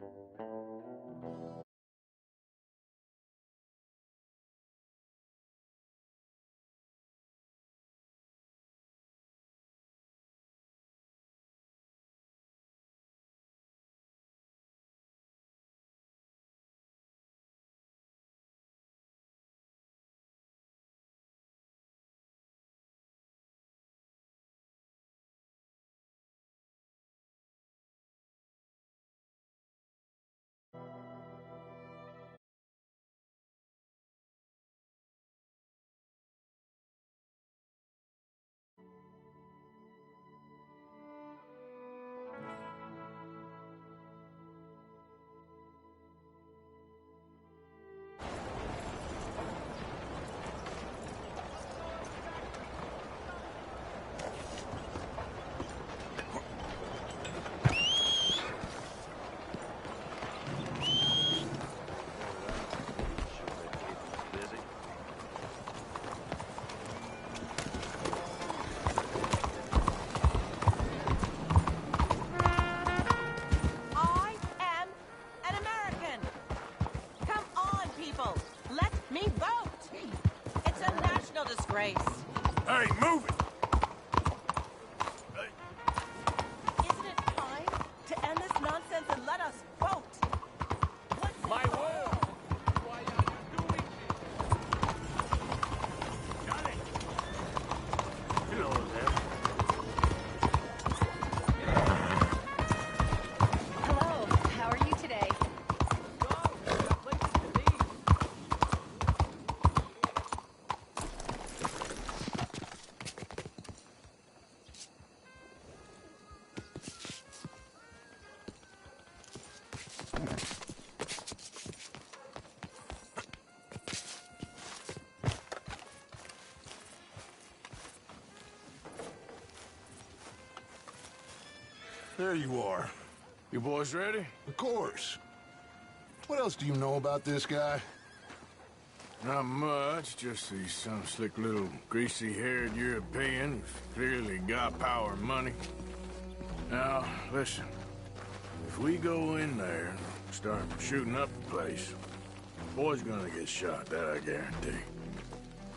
I am an American. Come on, people. Let me vote. It's a national disgrace. Hey, move it! Isn't it time to end this nonsense and let us vote? What's My word! Why are you doing this? Got it! Hello there. Hello, how are you today? There you are. You boys ready? Of course. What else do you know about this guy? Not much, just he's some slick little greasy-haired European who's clearly got power and money. Now, listen. If we go in there and start shooting up the place, the boy's gonna get shot, that I guarantee.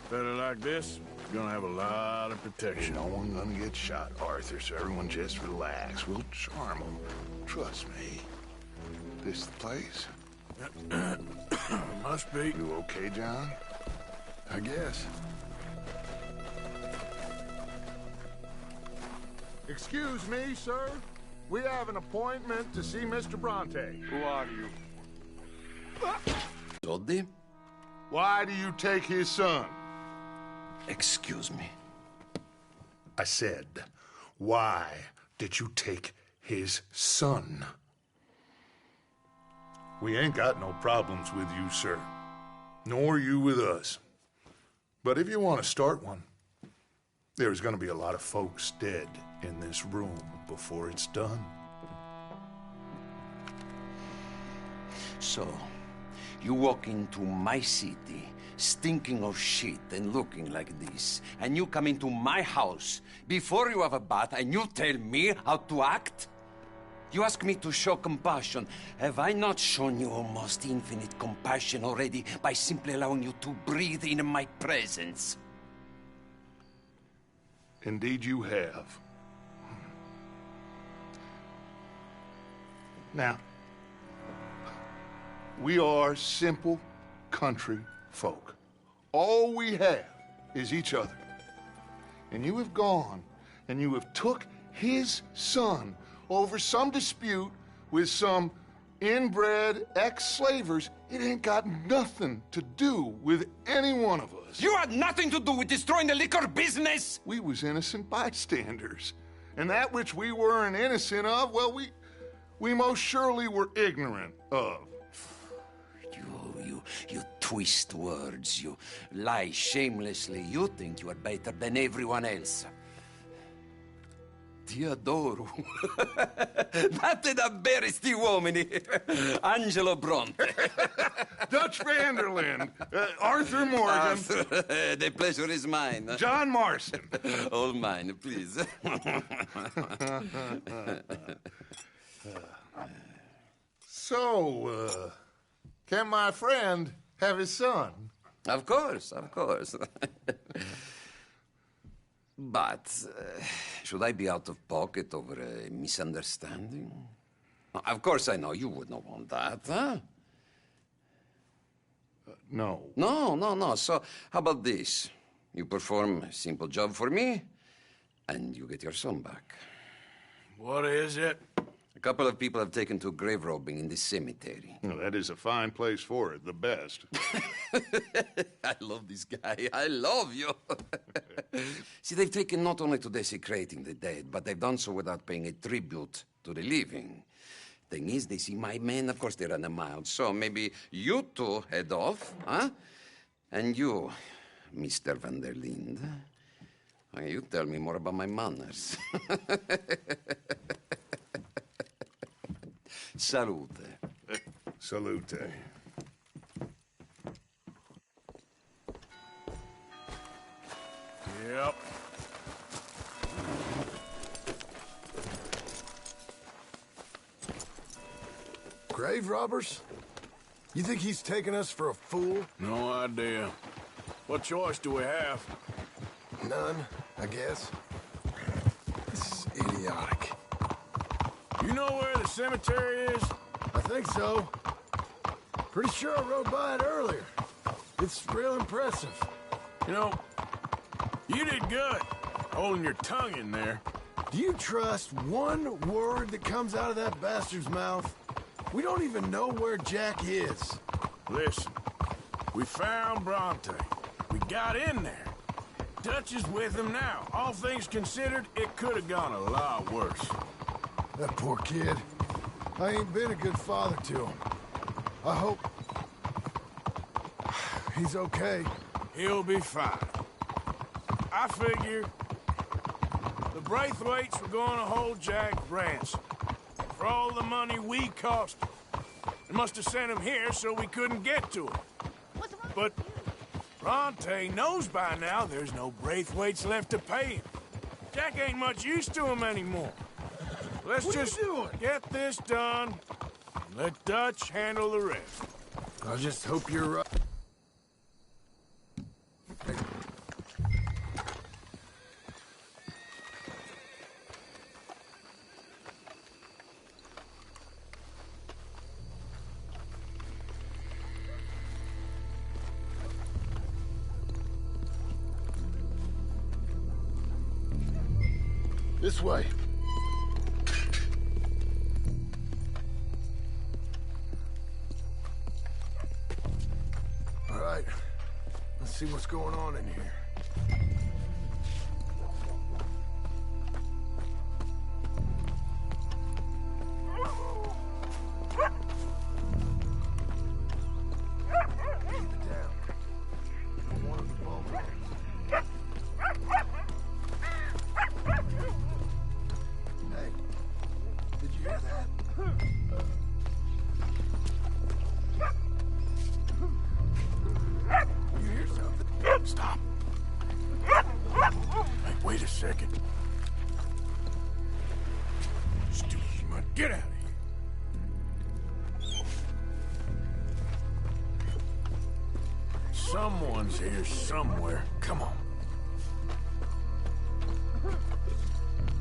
A fella like this is gonna have a lot of protection. No one gonna get shot, Arthur, so everyone just relax. We'll charm them. Trust me. This the place? Must be. You okay, John? I guess. Excuse me, sir. We have an appointment to see Mr. Bronte. Who are you? Doddy? Why do you take his son? Excuse me. I said, why did you take his son? We ain't got no problems with you, sir. Nor you with us. But if you want to start one, there's going to be a lot of folks dead in this room before it's done. So, you walk into my city, stinking of shit and looking like this, and you come into my house before you have a bath and you tell me how to act? You ask me to show compassion. Have I not shown you almost infinite compassion already by simply allowing you to breathe in my presence? Indeed you have. Now, we are simple country folk. All we have is each other. And you have gone and you have took his son over some dispute with some inbred ex-slavers. It ain't got nothing to do with any one of us. You had nothing to do with destroying the liquor business! We was innocent bystanders. And that which we weren't innocent of, well, we most surely were ignorant of. You twist words, you lie shamelessly, you think you are better than everyone else. Ti adoro. Date davvero sti uomini. Angelo Bronte. Dutch Vanderlyn. Arthur Morgan. Arthur, the pleasure is mine. John Marston. All mine, please. So, can my friend have his son? Of course, of course. But should I be out of pocket over a misunderstanding? Of course I know you would not want that, huh? No. No. So how about this? You perform a simple job for me, and you get your son back. What is it? A couple of people have taken to grave robbing in this cemetery. Well, that is a fine place for it, the best. I love this guy. I love you. See, they've taken not only to desecrating the dead, but they've done so without paying a tribute to the living. Thing is, they see my men, of course they run a mile. So maybe you two head off, huh? And you, Mr. Van der Linde, you tell me more about my manners. Salute. Salute. Yep. Grave robbers? You think he's taking us for a fool? No idea. What choice do we have? None, I guess. This is idiotic. You know where the cemetery is? I think so. Pretty sure I rode by it earlier. It's real impressive. You know, you did good, holding your tongue in there. Do you trust one word that comes out of that bastard's mouth? We don't even know where Jack is. Listen, we found Bronte. We got in there. Dutch is with him now. All things considered, it could have gone a lot worse. That poor kid. I ain't been a good father to him. I hope he's okay. He'll be fine. I figure the Braithwaites were going to hold Jack ransom for all the money we cost him. They must have sent him here so we couldn't get to him. But Bronte knows by now there's no Braithwaites left to pay him. Jack ain't much use to him anymore. Let's just get this done and let Dutch handle the rest. I just hope you're right. This way. All right. Let's see what's going on in here. Keep it down. Don't want him to bump us. Hey, did you hear that? You hear something? Stop. Hey, wait a second. Stupid mutt, get out of here. Someone's here somewhere. Come on.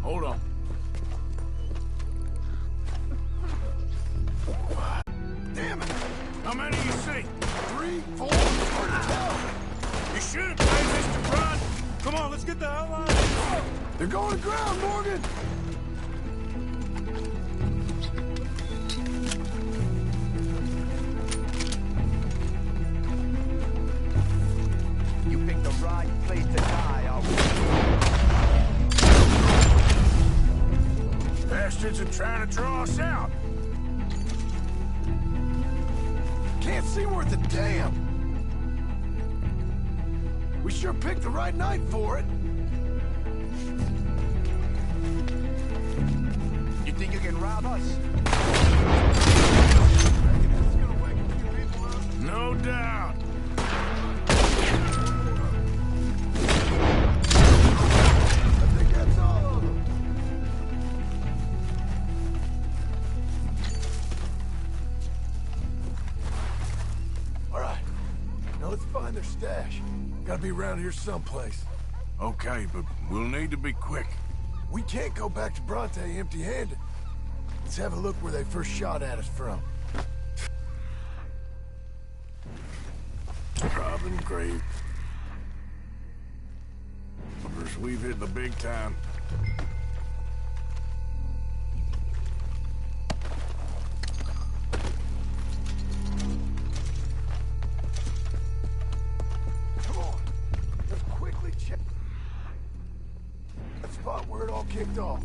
Hold on. Damn it! How many you see? 3, 4, hard to tell. You should have played Mr. Brunt. Come on, let's get the hell out of here. They're going to ground, Morgan! You picked the right place to die, Bastards are trying to draw us out. Can't see worth a damn. We sure picked the right night for it. You think you can rob us? No doubt. I think that's all of them. Gotta be around here someplace. Okay, but we'll need to be quick. We can't go back to Bronte empty-handed. Let's have a look where they first shot at us from. Robin Grave. First, we've hit the big time. Come on, let's quickly check that spot where it all kicked off.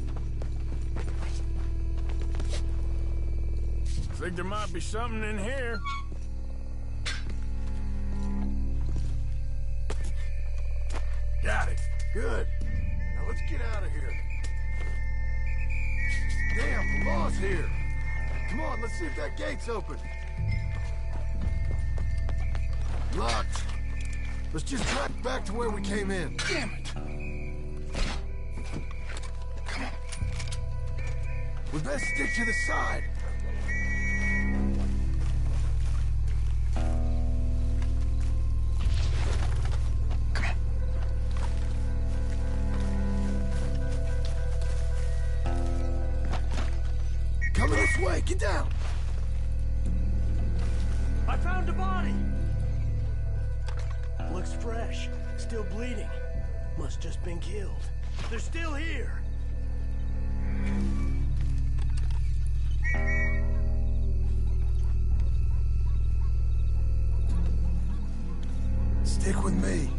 Think there might be something in here. Got it. Good. Now let's get out of here. Damn, the law's here. Come on, let's see if that gate's open. Locked. Let's just drive back to where we came in. Damn it! Come on. We best stick to the side. Coming this way, get down! I found a body! Looks fresh. Still bleeding. Must just been killed. They're still here! Stick with me.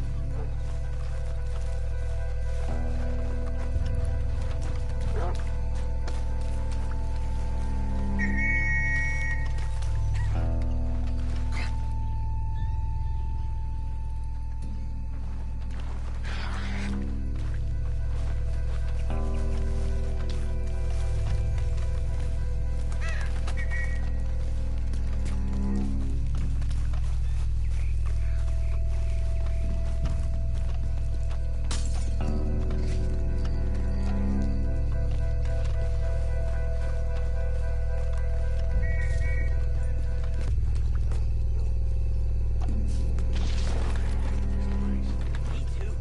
Me too.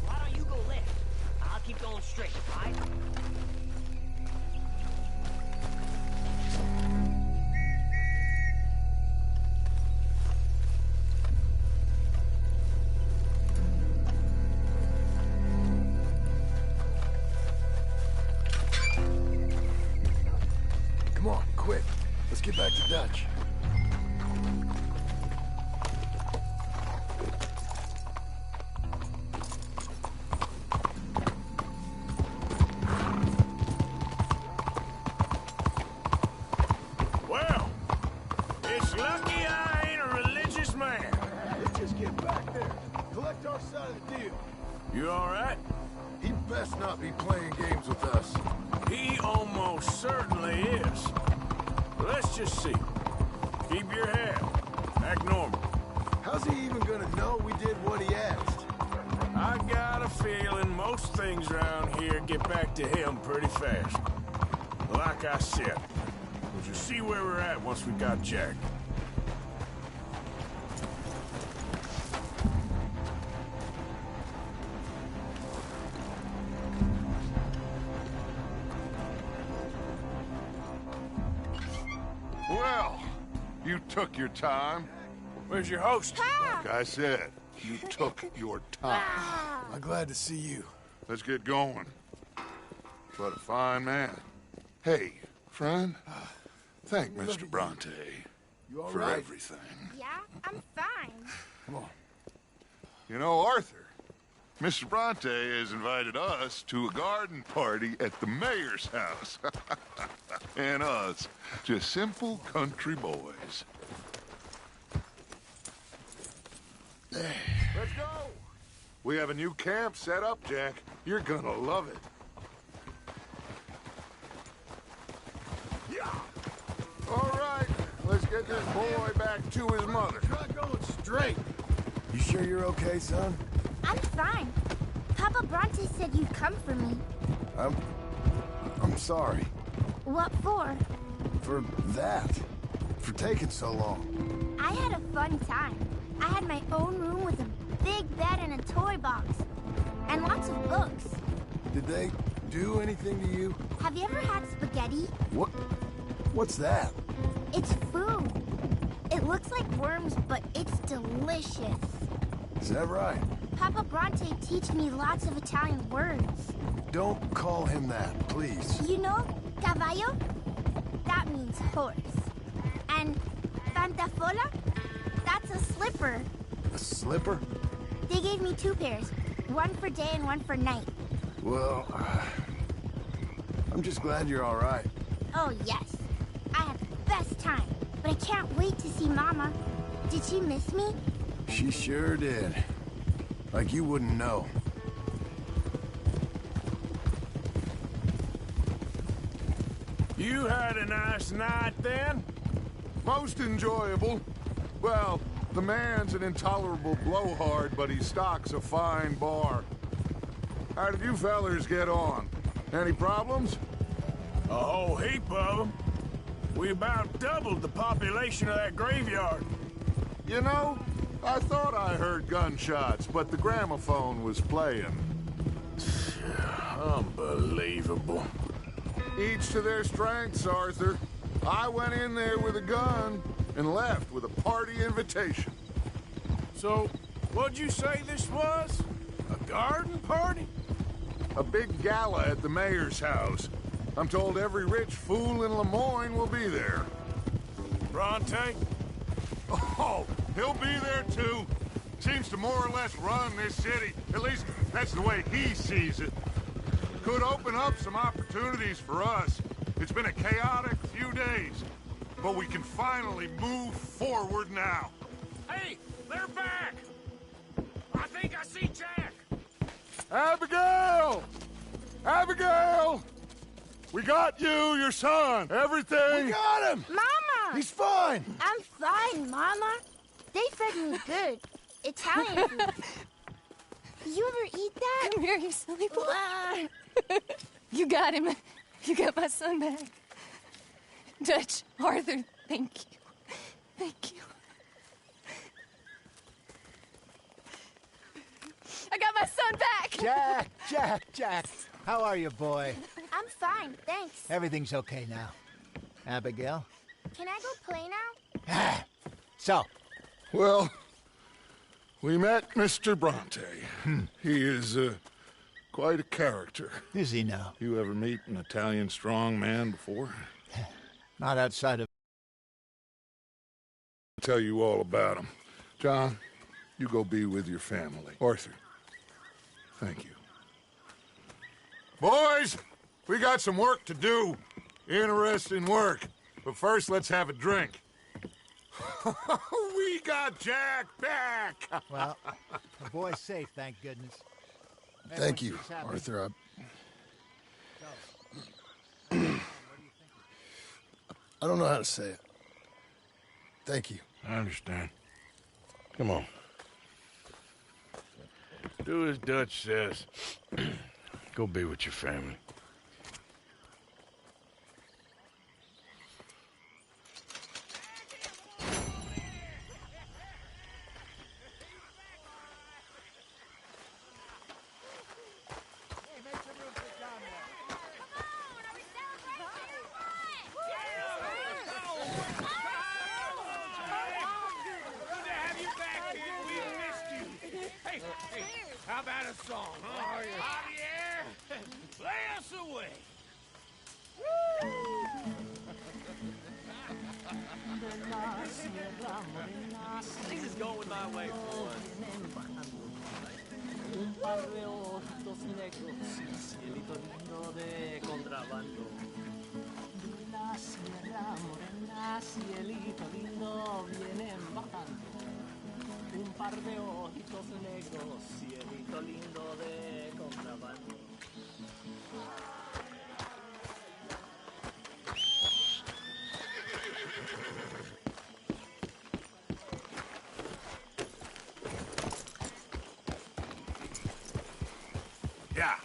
Why don't you go left? I'll keep going straight, right? Come on, quick. Let's get back to Dutch. Well, it's lucky I ain't a religious man. Let's just get back there. Collect our side of the deal. You all right? He best not be playing games with us. He almost certainly is. Let's just see. Keep your head. Act normal. How's he even gonna know we did what he asked? I got a feeling most things around here get back to him pretty fast. Like I said, we'll just see where we're at once we got Jack. Well, you took your time. Where's your host? Like I said, you took your time. I'm glad to see you. Let's get going. What a fine man. Hey, friend, thank Mr. Bronte You all for right? everything. Yeah, I'm fine. Come on. You know, Arthur, Mr. Bronte has invited us to a garden party at the mayor's house. And us, just simple country boys. Let's go! We have a new camp set up, Jack. You're gonna love it. Yeah. All right, let's get this boy back to his mother. Try going straight. You sure you're okay, son? I'm fine. Papa Bronte said you'd come for me. I'm sorry. What for? For that. For taking so long. I had a fun time. I had my own room with a big bed and a toy box. And lots of books. Did they do anything to you? Have you ever had spaghetti? What? What's that? It's food. It looks like worms, but it's delicious. Is that right? Papa Bronte teach me lots of Italian words. Don't call him that, please. You know, caballo? That means horse. And pantafola? That's a slipper. A slipper? They gave me 2 pairs. One for day and one for night. Well, I'm just glad you're all right. Oh, yes. I had the best time. But I can't wait to see Mama. Did she miss me? She sure did. Like you wouldn't know. You had a nice night then? Most enjoyable. Well, the man's an intolerable blowhard, but he stocks a fine bar. How did you fellers get on? Any problems? A whole heap of them. We about doubled the population of that graveyard. You know, I thought I heard gunshots, but the gramophone was playing. Unbelievable. Each to their strengths, Arthur. I went in there with a gun and left with a party invitation. So, what'd you say this was? A garden party? A big gala at the mayor's house. I'm told every rich fool in Lemoyne will be there. Bronte? Oh, he'll be there too. Seems to more or less run this city. At least, that's the way he sees it. Could open up some opportunities for us. It's been a chaotic few days, but we can finally move forward now. Hey, they're back! I think I see Jack! Abigail! Abigail! We got you, your son, everything. We got him! Mama! He's fine! I'm fine, Mama. They fed me good. Italian food. You ever eat that? Come here, you silly boy. You got him. You got my son back. Dutch, Arthur, thank you. Thank you. I got my son back! Jack. How are you, boy? I'm fine, thanks. Everything's okay now. Abigail? Can I go play now? So, Well, we met Mr. Bronte. He is quite a character. is he now? You ever meet an Italian strong man before? Not outside of... I'll tell you all about him. John, you go be with your family. Arthur, thank you. Boys, we got some work to do. Interesting work. But first, let's have a drink. We got Jack back! Well, the boy's safe, thank goodness. Thank you, Arthur. I don't know how to say it. Thank you. I understand. Come on. Do as Dutch says. Go be with your family. How about a song, huh? Javier, play us away. Things is going my way for once. Un par de ojitos negros y cielito lindo de contrabando. La sierra morena, cielito lindo, vienen bajando. Un par de ojitos negros, cielito lindo de contrabando. Yeah.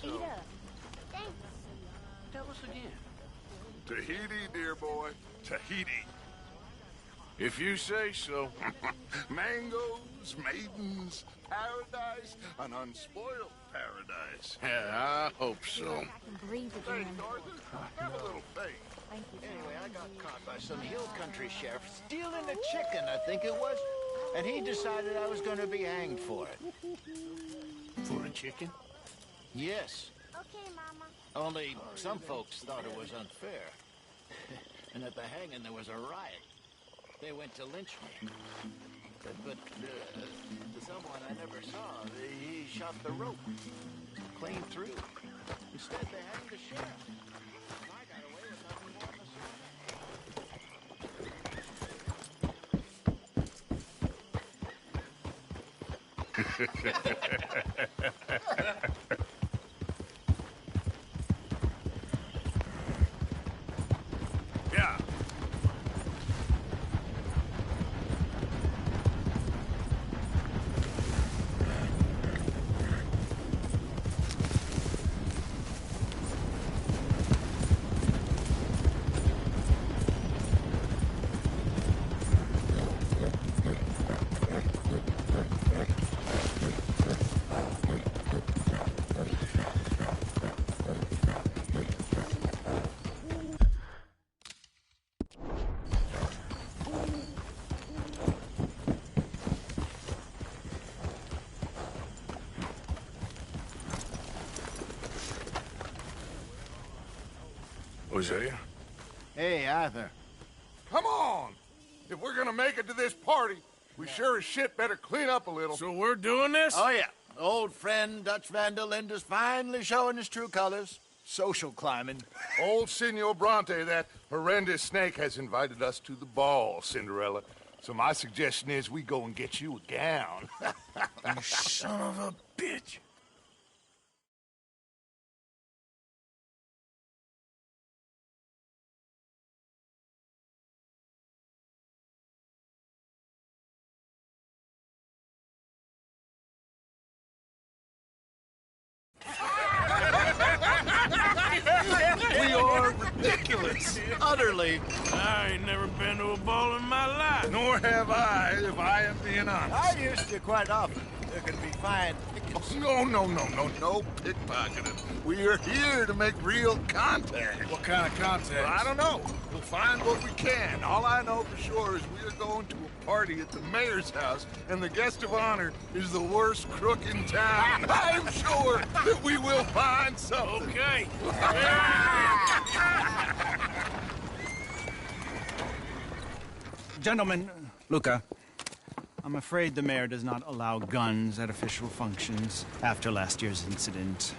Eat up. Thanks. Tell us again. Tahiti, dear boy. Tahiti. If you say so. Mangoes, maidens, paradise, an unspoiled paradise. Yeah, I hope so. I can breathe Hey, again. Arthur, have a little faith. Thank you. Anyway, I got caught by some hill country sheriff stealing a chicken, I think it was. And he decided I was going to be hanged for it. For a chicken? Yes. Okay, Mama. Only some folks thought it was unfair. And at the hanging, there was a riot. They went to lynch me. But someone I never saw, he shot the rope clean through. Instead, they hanged the sheriff. I got away with nothing more than Yeah. Hosea? Hey, Arthur. Come on! If we're gonna make it to this party, we sure as shit better clean up a little. So we're doing this? Oh, yeah. Old friend Dutch Van der Linde's finally showing his true colors. Social climbing. Old Senor Bronte, that horrendous snake, has invited us to the ball, Cinderella. So my suggestion is we go and get you a gown. You son of a bitch. We are ridiculous. Utterly. I ain't never been to a ball in my life. Nor have I, if I am being honest. I used to quite often. There can be fine pickets. No pickpocketing. We are here to make real contact. What kind of contact? I don't know. We'll find what we can. All I know for sure is we are going to a party at the mayor's house, and the guest of honor is the worst crook in town. I'm sure that we will find something. Okay. Gentlemen, Luca, I'm afraid the mayor does not allow guns at official functions after last year's incident.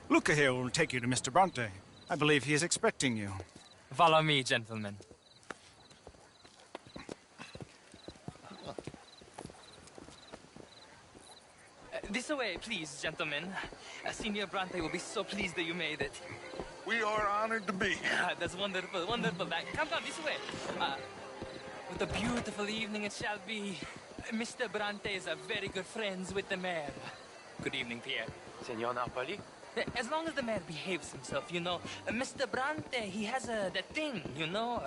Luca here will take you to Mr. Bronte. I believe he is expecting you. Follow me, gentlemen. This way, please, gentlemen. Senior Bronte will be so pleased that you made it. We are honored to be here. That's wonderful, wonderful. Come, this way. What a beautiful evening it shall be. Mr. Bronte is very good friends with the mayor. Good evening, Pierre. Senor Napoli? As long as the mayor behaves himself, you know. Mr. Bronte, he has that thing, you know,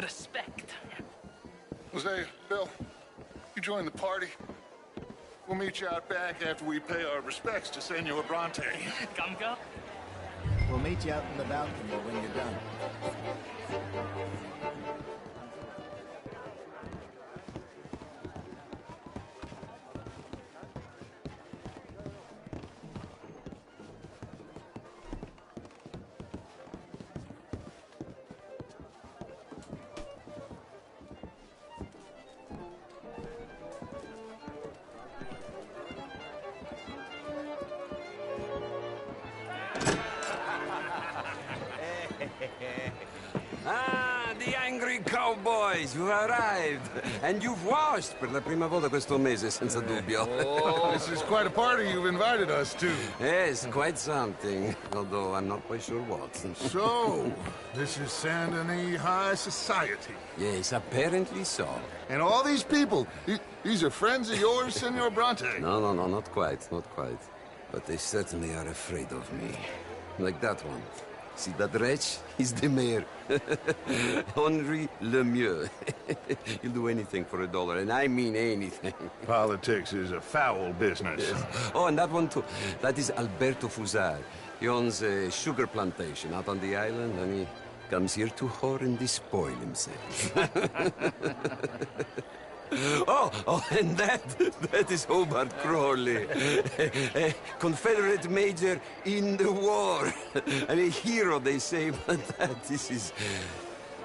respect. Jose, Bill, you join the party. We'll meet you out back after we pay our respects to Senor Bronte. Come. We'll meet you out in the balcony when you're done. boys, you arrived. And you've washed per la prima volta questo mese, senza dubbio. Oh, this is quite a party you've invited us to. Yes, quite something. Although I'm not quite sure what. So, this is Saint Denis High Society. Yes, apparently so. And all these people, these are friends of yours, Senor Bronte? No, not quite, not quite. But they certainly are afraid of me. Like that one. See that wretch? He's the mayor. Henri Lemieux. He'll do anything for $1, and I mean anything. Politics is a foul business. Yes. Oh, and that one too. That is Alberto Fusar. He owns a sugar plantation out on the island, and he comes here to whore and despoil himself. Oh, and that is Hobart Crawley, a Confederate major in the war. I mean, a hero, they say, but that is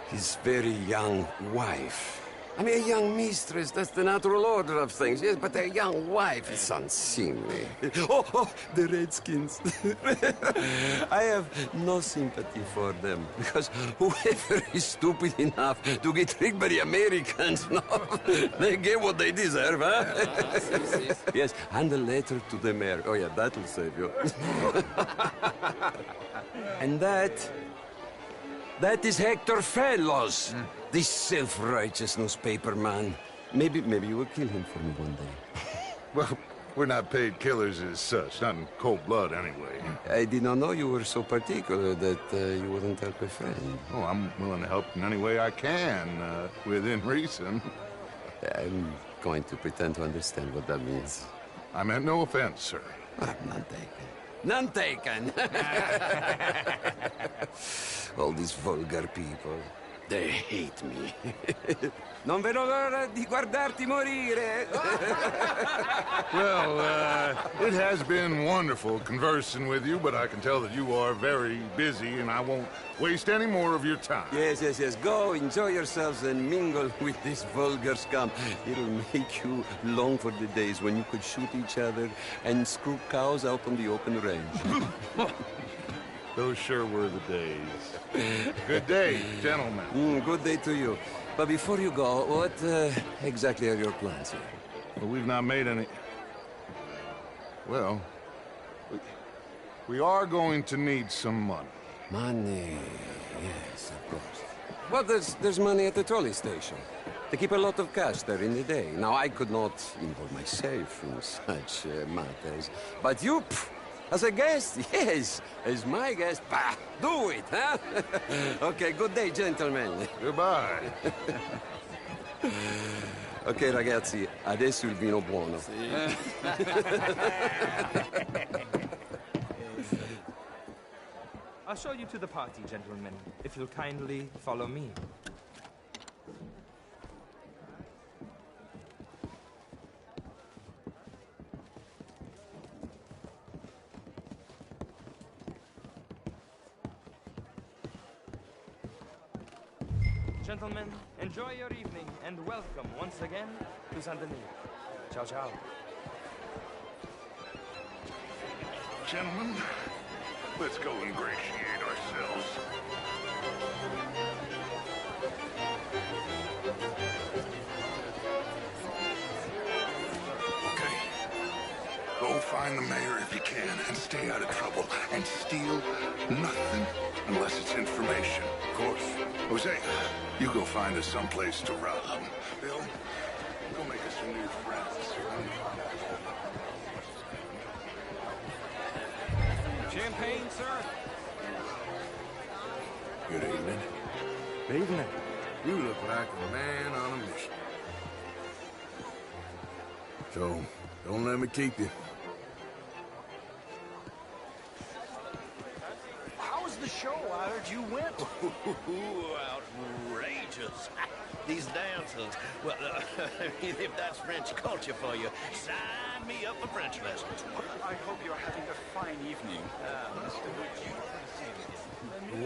his very young wife. I mean, a young mistress, that's the natural order of things, yes, but a young wife is unseemly. Oh, the Redskins. I have no sympathy for them, because whoever is stupid enough to get tricked by the Americans, no, they get what they deserve, huh? Yes, and a letter to the mayor. Oh, yeah, that'll save you. And that is Hector Fellows. This self-righteous newspaper man. Maybe you will kill him for me one day. Well, we're not paid killers as such, not in cold blood anyway. I did not know you were so particular that you wouldn't help a friend. Oh, I'm willing to help in any way I can, within reason. I'm going to pretend to understand what that means. I meant no offense, sir. None taken. None taken! All these vulgar people. They hate me. Non vedo l'ora di guardarti morire. Well, it has been wonderful conversing with you, but I can tell that you are very busy, and I won't waste any more of your time. Yes. Go, enjoy yourselves, and mingle with this vulgar scum. It'll make you long for the days when you could shoot each other and screw cows out on the open range. Those sure were the days. Good day, gentlemen. Good day to you. But before you go, what exactly are your plans here? Well, we've not made any... Well, we are going to need some money. Money, yes, of course. Well, there's money at the trolley station. They keep a lot of cash there in the day. Now, I could not involve myself in such matters. But you... As a guest? Yes. As my guest? Bah, do it, huh? Okay, good day, gentlemen. Goodbye. Ok, ragazzi, adesso il vino buono. I'll show you to the party, gentlemen, if you'll kindly follow me. Gentlemen, enjoy your evening, and welcome once again to Saint Denis. Ciao, ciao. Gentlemen, let's go ingratiate ourselves. Okay. Go find the mayor if you can, and stay out of trouble. And steal nothing unless it's information. Of course. Jose, you go find us someplace to rob. Bill, go make us some new friends. Champagne, sir? Good evening. Evening. You look like a man on a mission. So, don't let me keep you. How was the show? I heard you went. Outrageous. These dancers. Well, if that's French culture for you, sign me up for French lessons. I hope you're having a fine evening. Mr.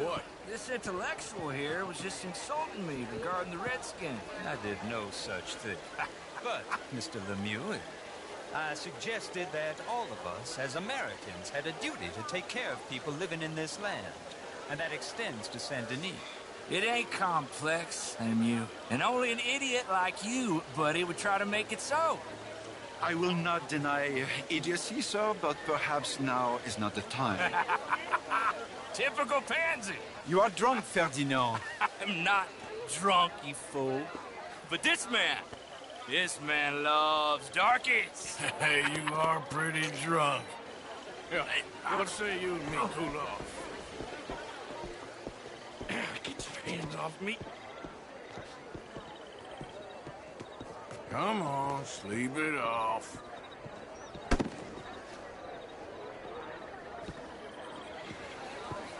What? This intellectual here was just insulting me regarding the Redskins. I did no such thing. But, Mr. Lemieux, I suggested that all of us, as Americans, had a duty to take care of people living in this land. And that extends to Saint Denis. It ain't complex, Lemieux. And only an idiot like you, buddy, would try to make it so. I will not deny idiocy, sir, but perhaps now is not the time. Typical pansy. You are drunk, Ferdinand. I'm not drunk, you fool. But this man loves darkies. Hey, you are pretty drunk. Yeah, what say you and me cool off? Get your hands off me. Come on, sleep it off.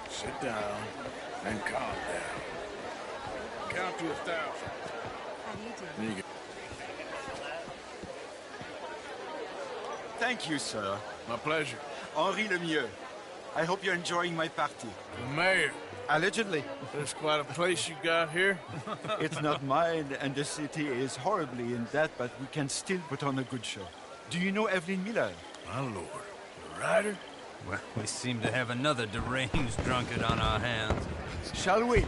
Sit down and calm down. Count to 1,000. How do you do? Then you get... Thank you, sir. My pleasure. Henri Lemieux. I hope you're enjoying my party. The mayor. Allegedly. There's quite a place you got here. It's not mine, and the city is horribly in debt, but we can still put on a good show. Do you know Evelyn Miller? My lord. The writer? Well, we seem to have another deranged drunkard on our hands. Shall we?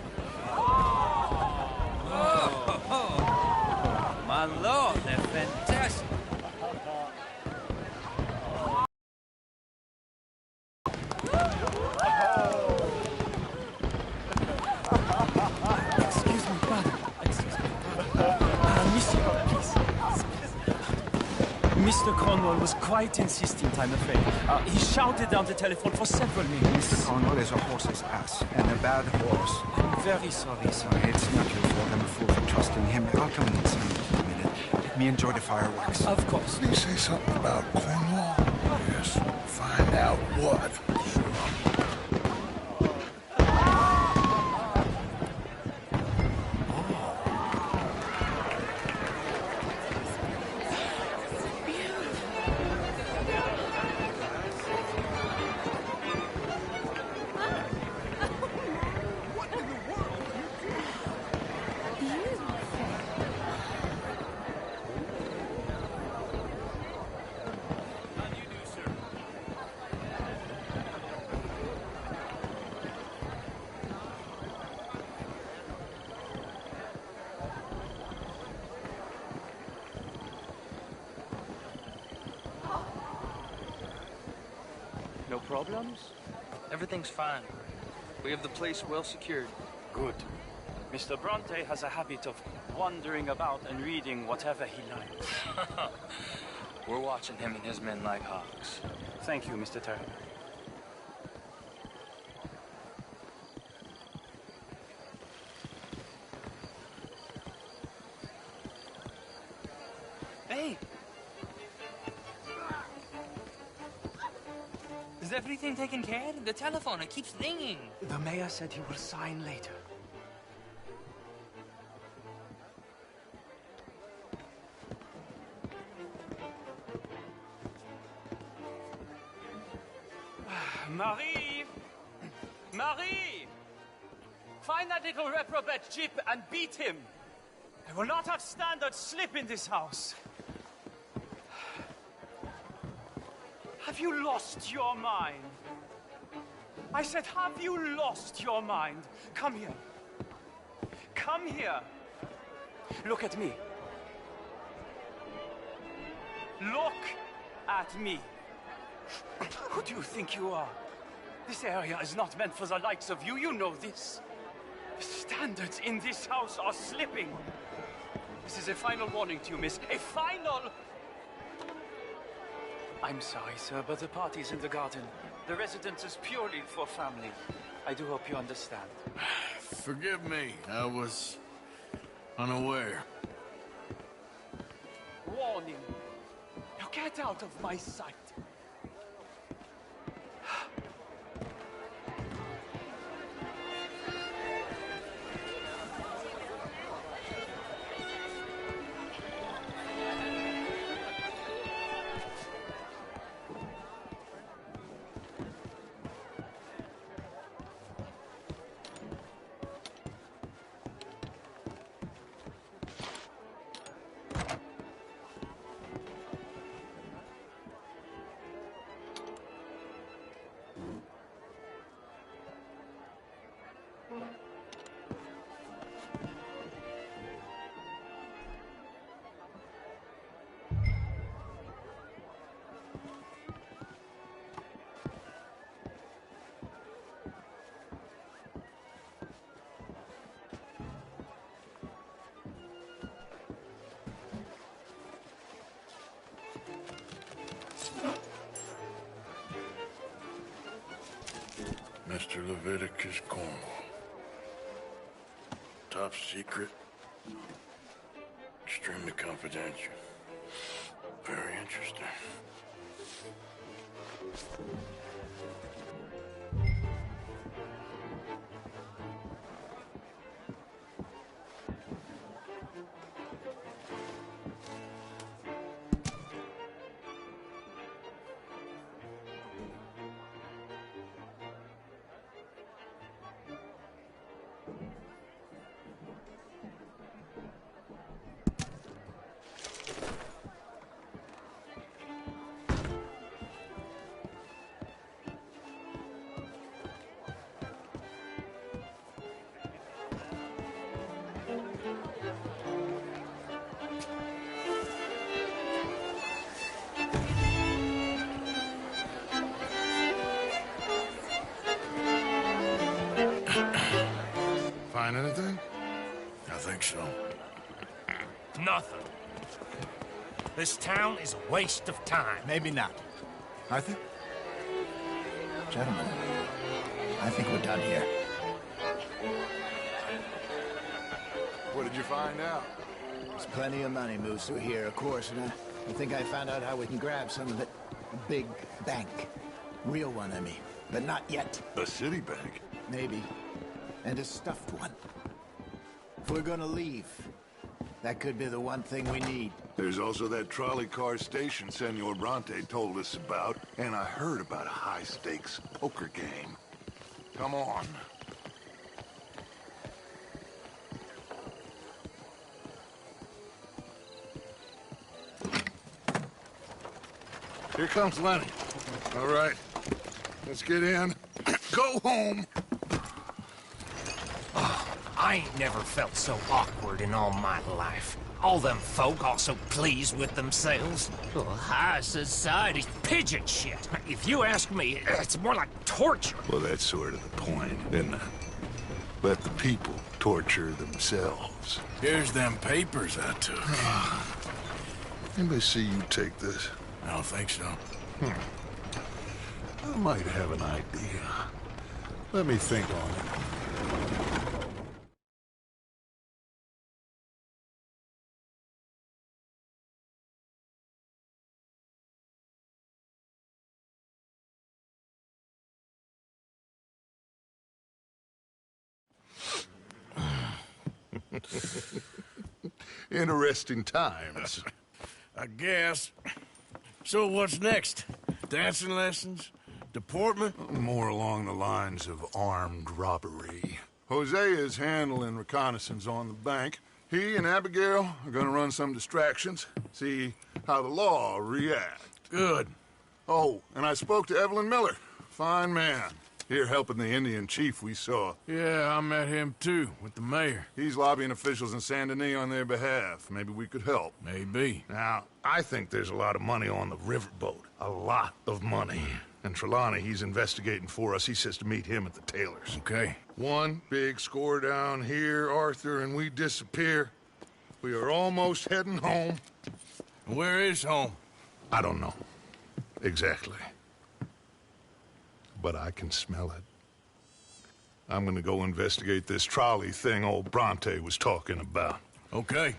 Oh, my lord, they're fantastic. Excuse me, brother. Excuse me. Monsieur, please. Mr. Cornwall was quite insistent, I'm afraid. He shouted down the telephone for several minutes. Mr. Cornwall is a horse's ass, and a bad horse. I'm very sorry, sir. It's not your fault. I'm a fool for trusting him. I'll come inside in a minute. Let me enjoy the fireworks. Of course. Did he say something about Cornwall? Yes. Find out what. No problems? Everything's fine. We have the place well secured. Good. Mr. Bronte has a habit of wandering about and reading whatever he likes. We're watching him and his men like hawks. Thank you, Mr. Turner. Hey! Is everything taken care of? The telephone, it keeps ringing. The mayor said he will sign later. Marie! Marie! Find that little reprobate Jip and beat him. I will not have standard slip in this house. Have you lost your mind? I said, have you lost your mind? Come here. Come here. Look at me. Look at me. Who do you think you are? This area is not meant for the likes of you. You know this. The standards in this house are slipping. This is a final warning to you, miss. A final... I'm sorry, sir, but the party's in the garden. The residence is purely for family. I do hope you understand. Forgive me. I was unaware. Warning. Now get out of my sight. Mr. Leviticus Cornwall. Top secret. Extremely confidential. Very interesting. Find anything? I think so. Nothing. This town is a waste of time. Maybe not. Arthur? Gentlemen, I think we're done here. What did you find out? There's plenty of money moves through here, of course, and I think I found out how we can grab some of it. A big bank. Real one, I mean. But not yet. A city bank? Maybe. And a stuffed one. If we're gonna leave, that could be the one thing we need. There's also that trolley car station Senor Bronte told us about, and I heard about a high-stakes poker game. Come on. Here comes Lenny. All right, let's get in. Go home. I ain't never felt so awkward in all my life. All them folk all so pleased with themselves. Oh, high society's pigeon shit. If you ask me, it's more like torture. Well, that's sort of the point, isn't it? Let the people torture themselves. Here's them papers I took. Anybody see you take this? I don't think so. I might have an idea. Let me think on it. Interesting times. I guess. So what's next? Dancing lessons? Deportment? More along the lines of armed robbery. Hosea is handling reconnaissance on the bank. He and Abigail are gonna run some distractions, see how the law reacts. Good. Oh, and I spoke to Evelyn Miller. Fine man. Here helping the Indian chief we saw. Yeah, I met him too, with the mayor. He's lobbying officials in Saint Denis on their behalf. Maybe we could help. Maybe. Now, I think there's a lot of money on the riverboat. A lot of money. And Trelawney, he's investigating for us. He says to meet him at the Taylor's. Okay. One big score down here, Arthur, and we disappear. We are almost heading home. Where is home? I don't know. Exactly. But I can smell it. I'm gonna go investigate this trolley thing old Bronte was talking about. Okay.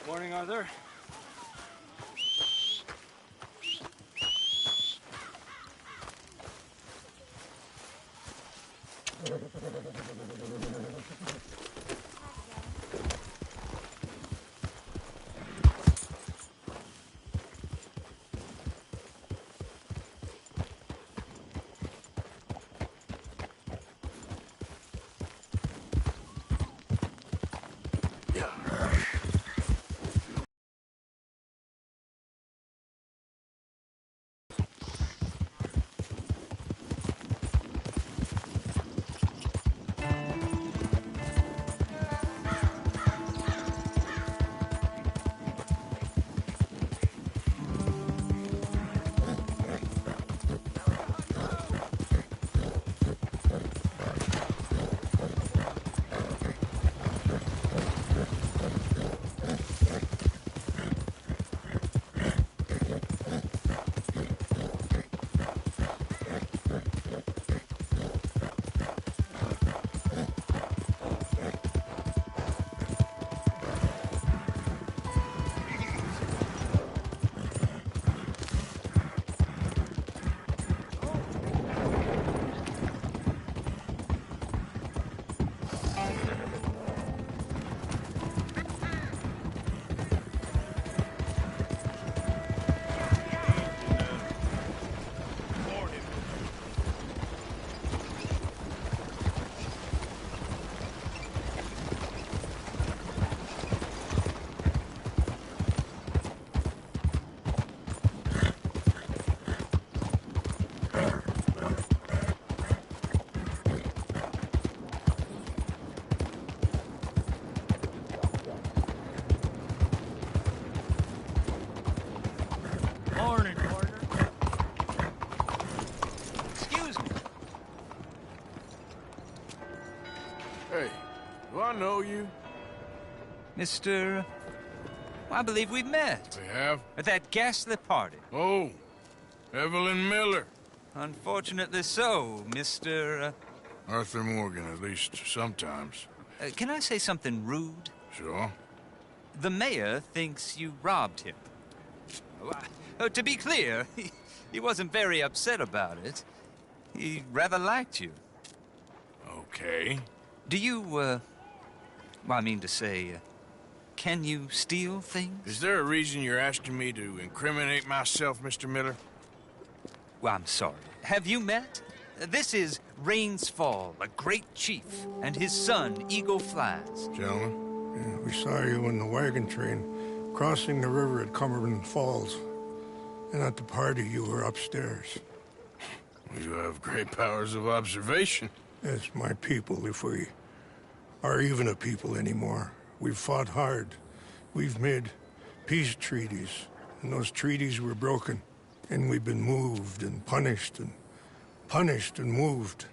Morning, Arthur. Do I know you? Mr. I believe we've met. We have? At that ghastly party. Oh, Evelyn Miller. Unfortunately so, Mr. Arthur Morgan, at least sometimes. Can I say something rude? Sure. The mayor thinks you robbed him. To be clear, he wasn't very upset about it. He rather liked you. Okay. Do you, well, I mean to say, can you steal things? Is there a reason you're asking me to incriminate myself, Mr. Miller? Well, I'm sorry. Have you met? This is Rains Fall, a great chief, and his son, Eagle Flies. Gentlemen? Yeah, we saw you in the wagon train, crossing the river at Cumberland Falls. And at the party, you were upstairs. You have great powers of observation. Yes, my people, if we are even a people anymore. We've fought hard. We've made peace treaties, and those treaties were broken. And we've been moved and punished and moved.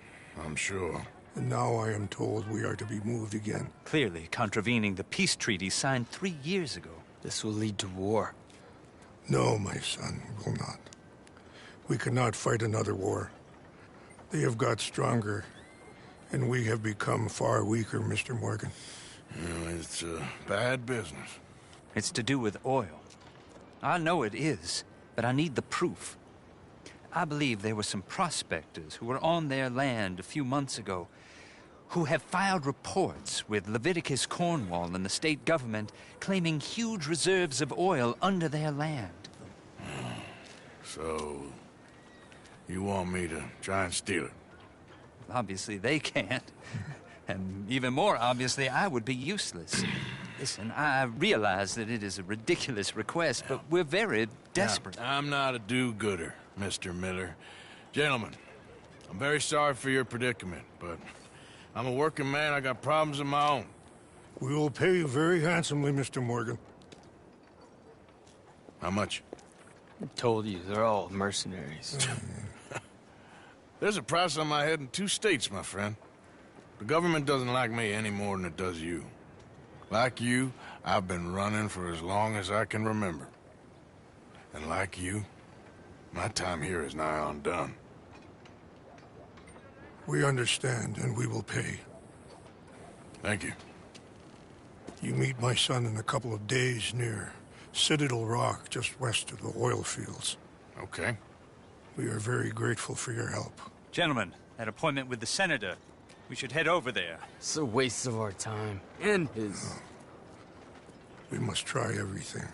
I'm sure. And now I am told we are to be moved again. Clearly contravening the peace treaty signed 3 years ago. This will lead to war. No, my son, will not. We cannot fight another war. They have got stronger, and we have become far weaker, Mr. Morgan. It's bad business. It's to do with oil. I know it is, but I need the proof. I believe there were some prospectors who were on their land a few months ago who have filed reports with Leviticus Cornwall and the state government claiming huge reserves of oil under their land. So, you want me to try and steal it? Obviously they can't. And even more obviously, I would be useless. Listen, I realize that it is a ridiculous request, but we're very desperate. Now, I'm not a do-gooder, Mr. Miller. Gentlemen, I'm very sorry for your predicament, but I'm a working man. I got problems of my own. We will pay you very handsomely, Mr. Morgan. How much? I told you, they're all mercenaries. There's a price on my head in 2 states, my friend. The government doesn't like me any more than it does you. Like you, I've been running for as long as I can remember. And like you, my time here is nigh on done. We understand, and we will pay. Thank you. You meet my son in a couple of days near Citadel Rock, just west of the oil fields. Okay. We are very grateful for your help. Gentlemen, that appointment with the senator, We should head over there. It's a waste of our time. And his. We must try everything.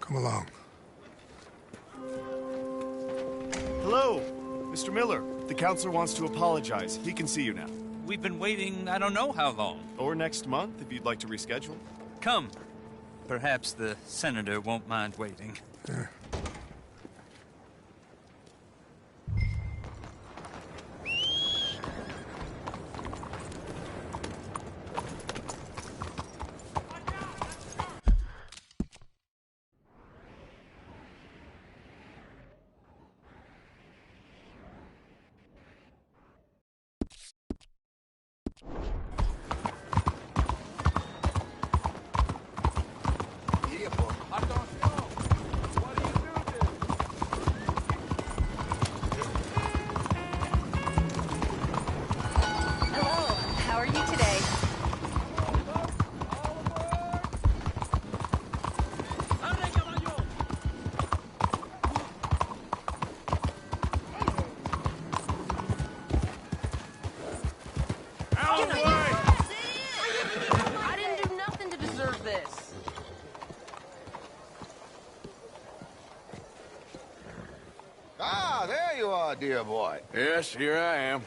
Come along. Hello, Mr. Miller. The counselor wants to apologize. He can see you now. We've been waiting I don't know how long. Or next month, if you'd like to reschedule. Come. Perhaps the senator won't mind waiting. Yeah. Hello, how are you today? I didn't do nothing to deserve this. Ah, there you are, dear boy. Yes, here I am.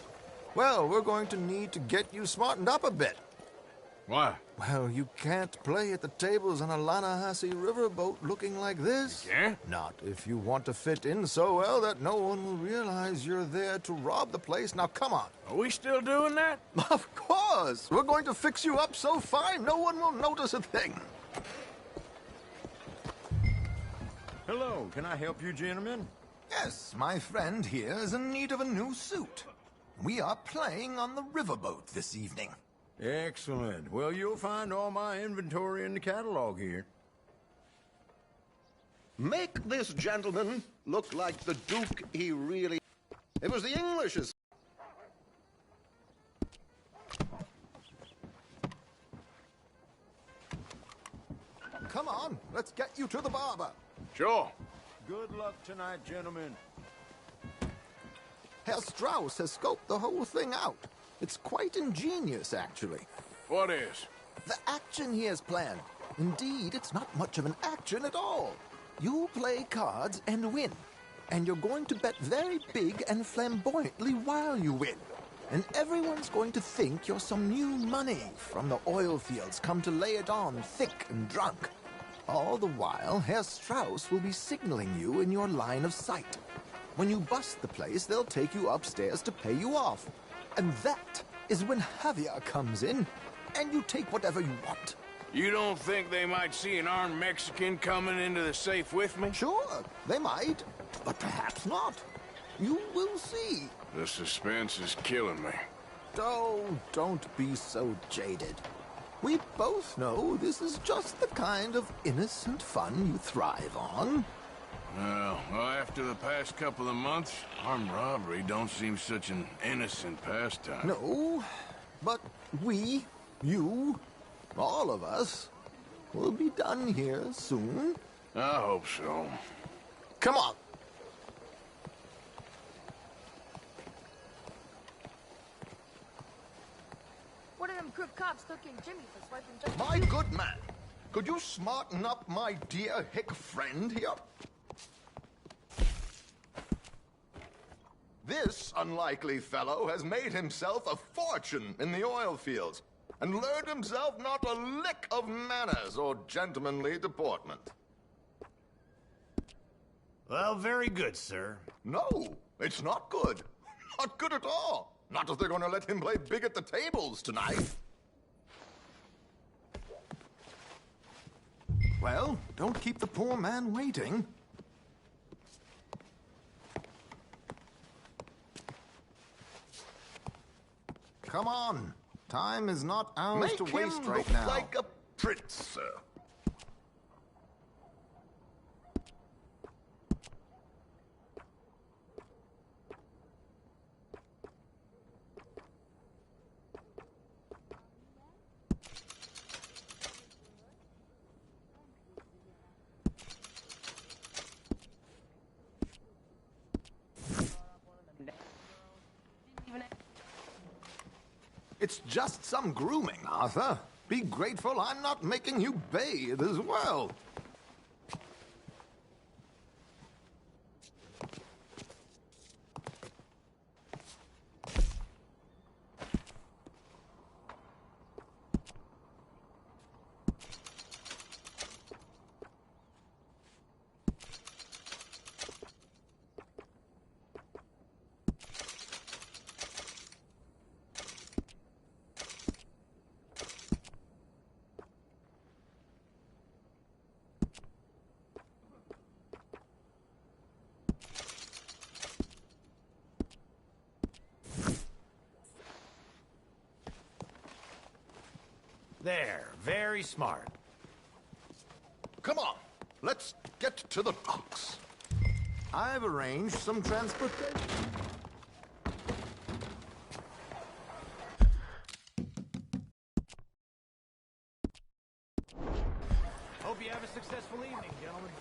Well, we're going to need to get you smartened up a bit. Why? Well, you can't play at the tables on a Lannahechee riverboat looking like this. You can't? Not if you want to fit in so well that no one will realize you're there to rob the place. Now, come on. Are we still doing that? Of course. We're going to fix you up so fine no one will notice a thing. Hello, can I help you, gentlemen? Yes, my friend here is in need of a new suit. We are playing on the riverboat this evening. Excellent. Well, you'll find all my inventory in the catalog here. Make this gentleman look like the Duke he really... It was the English's... Come on, let's get you to the barber. Sure. Good luck tonight, gentlemen. Herr Strauss has scoped the whole thing out. It's quite ingenious, actually. What is? The action he has planned. Indeed, it's not much of an action at all. You play cards and win. And you're going to bet very big and flamboyantly while you win. And everyone's going to think you're some new money from the oil fields come to lay it on thick and drunk. All the while, Herr Strauss will be signaling you in your line of sight. When you bust the place, they'll take you upstairs to pay you off. And that is when Javier comes in, and you take whatever you want. You don't think they might see an armed Mexican coming into the safe with me? Sure, they might, but perhaps not. You will see. The suspense is killing me. Oh, don't be so jaded. We both know this is just the kind of innocent fun you thrive on. Well, after the past couple of months, armed robbery don't seem such an innocent pastime. No, but we, you, all of us, will be done here soon. I hope so. Come on. One of them crook cops took in Jimmy for swiping just... My good man, could you smarten up my dear hick friend here? This unlikely fellow has made himself a fortune in the oil fields and learned himself not a lick of manners or gentlemanly deportment. Well, very good, sir. No, it's not good. Not good at all. Not if they're going to let him play big at the tables tonight. Well, don't keep the poor man waiting. Come on. Time is not ours to waste right now. Make him look like a prince, sir. It's just some grooming, Arthur. Be grateful I'm not making you bathe as well. There, very smart. Come on, let's get to the docks. I've arranged some transportation. Hope you have a successful evening, gentlemen.